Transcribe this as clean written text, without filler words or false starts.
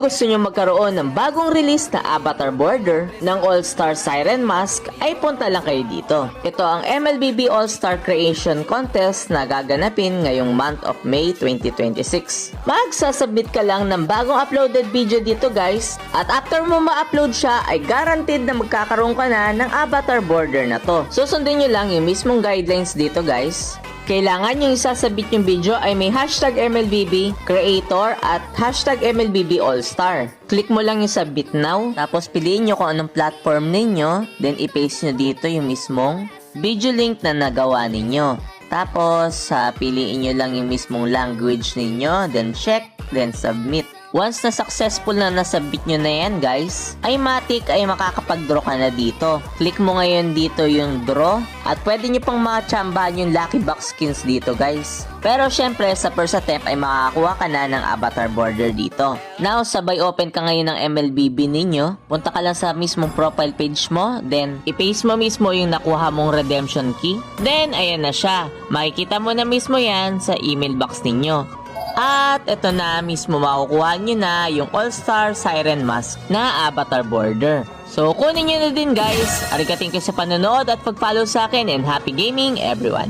Gusto nyo magkaroon ng bagong release na avatar border ng All-Star Siren Mask ay punta lang kayo dito. Ito ang MLBB All-Star Creation Contest na gaganapin ngayong month of May 2026. Magsasubmit ka lang ng bagong uploaded video dito guys, at after mo ma-upload siya ay guaranteed na magkakaroon ka na ng avatar border na to. Susundin nyo lang yung mismong guidelines dito guys. Kailangan yung isasabit yung video ay may hashtag MLBB Creator at hashtag MLBB All-Star. Click mo lang yung submit now, tapos piliin nyo kung anong platform ninyo, then i-paste nyo dito yung mismong video link na nagawa ninyo. Tapos, piliin nyo lang yung mismong language ninyo, then check, then submit. Once na successful na nasubmit nyo na yan guys, ay matik ay makakapag-draw ka na dito. Click mo ngayon dito yung draw at pwede nyo pang makachambahan yung lucky box skins dito guys. Pero syempre sa first attempt ay makakakuha ka na ng avatar border dito. Now sabay open ka ngayon ng MLBB ninyo, punta ka lang sa mismong profile page mo, then i-paste mo mismo yung nakuha mong redemption key. Then ayan na siya, makikita mo na mismo yan sa email box ninyo. At ito na mismo makukuha nyo na yung All-Star Siren Mask na avatar border. So kunin nyo na din guys. Arigating kayo sa panonood at pag-follow sa akin, and happy gaming everyone!